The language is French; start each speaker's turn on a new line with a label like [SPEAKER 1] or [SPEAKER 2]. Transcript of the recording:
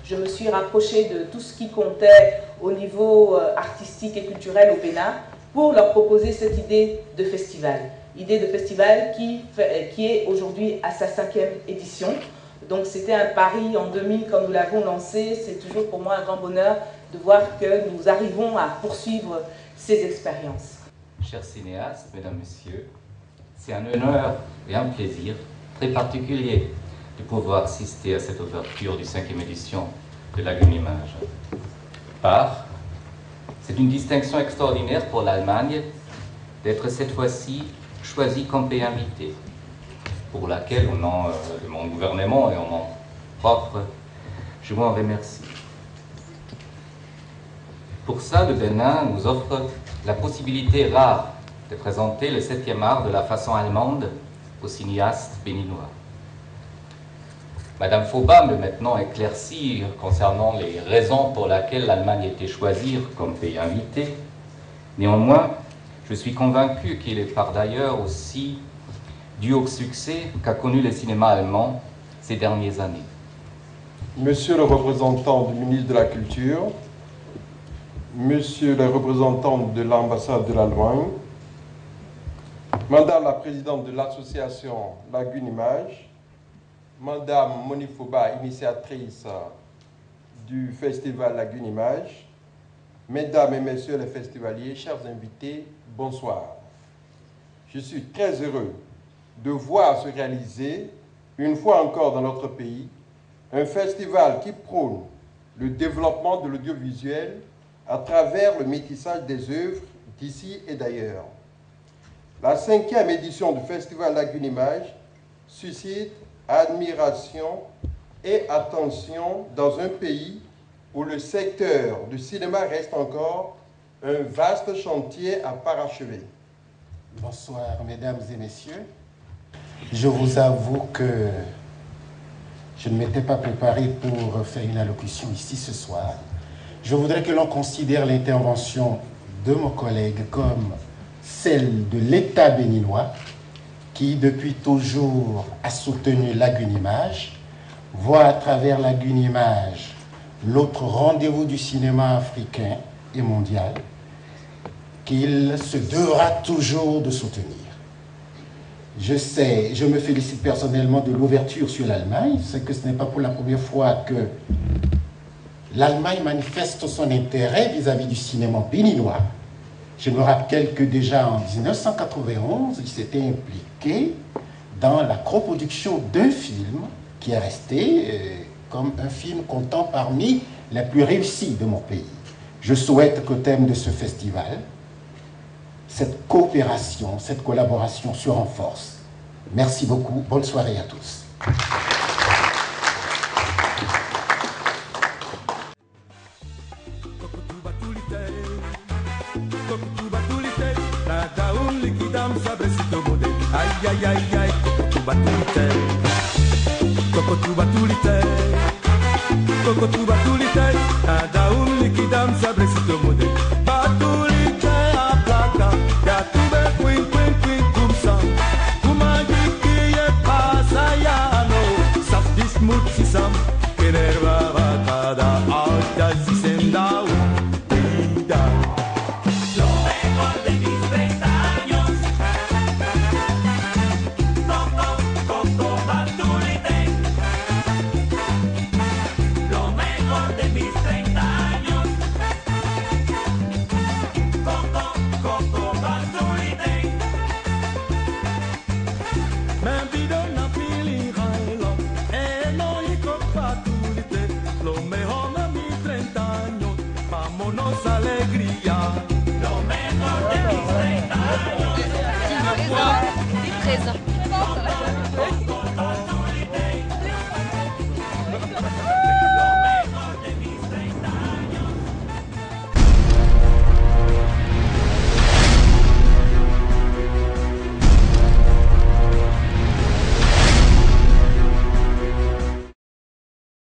[SPEAKER 1] Je me suis rapprochée de tout ce qui comptait au niveau artistique et culturel au Bénin pour leur proposer cette idée de festival. Idée de festival qui est aujourd'hui à sa 5e édition. Donc c'était un pari en 2000 quand nous l'avons lancé. C'est toujours pour moi un grand bonheur de voir que nous arrivons à poursuivre ces expériences.
[SPEAKER 2] Chers cinéastes, mesdames, messieurs, c'est un honneur et un plaisir très particulier de pouvoir assister à cette ouverture du 5e édition de Lagune Image. C'est une distinction extraordinaire pour l'Allemagne d'être cette fois-ci choisie comme pays invité, pour laquelle, au nom de mon gouvernement et en nom propre, je vous en remercie. Pour ça, le Bénin nous offre la possibilité rare de présenter le 7e art de la façon allemande aux cinéastes béninois. Madame Fauba me maintenant éclaircir concernant les raisons pour lesquelles l'Allemagne était choisie comme pays invité. Néanmoins, je suis convaincu qu'il est par d'ailleurs aussi dû au succès qu'a connu le cinéma allemand ces dernières années.
[SPEAKER 3] Monsieur le représentant du ministre de la Culture, Monsieur le représentant de l'ambassade de l'Allemagne, Madame la présidente de l'association Lagune Image, Madame Monique Fauba, initiatrice du festival Lagune Image, Mesdames et Messieurs les festivaliers, chers invités, bonsoir. Je suis très heureux de voir se réaliser, une fois encore dans notre pays, un festival qui prône le développement de l'audiovisuel à travers le métissage des œuvres d'ici et d'ailleurs. La 5e édition du festival Lagune Image suscite admiration et attention dans un pays où le secteur du cinéma reste encore un vaste chantier à parachever.
[SPEAKER 4] Bonsoir, mesdames et messieurs. Je vous avoue que je ne m'étais pas préparé pour faire une allocution ici ce soir. Je voudrais que l'on considère l'intervention de mon collègue comme celle de l'État béninois, qui depuis toujours a soutenu Lagune Image, voit à travers Lagune Image l'autre rendez-vous du cinéma africain et mondial, qu'il se devra toujours de soutenir. Je me félicite personnellement de l'ouverture sur l'Allemagne, c'est que ce n'est pas pour la première fois que l'Allemagne manifeste son intérêt vis-à-vis du cinéma béninois. Je me rappelle que déjà en 1991, il s'était impliqué dans la coproduction d'un film qui est resté comme un film comptant parmi les plus réussis de mon pays. Je souhaite qu'au thème de ce festival, cette coopération, cette collaboration se renforce. Merci beaucoup. Bonne soirée à tous.
[SPEAKER 5] Alegría.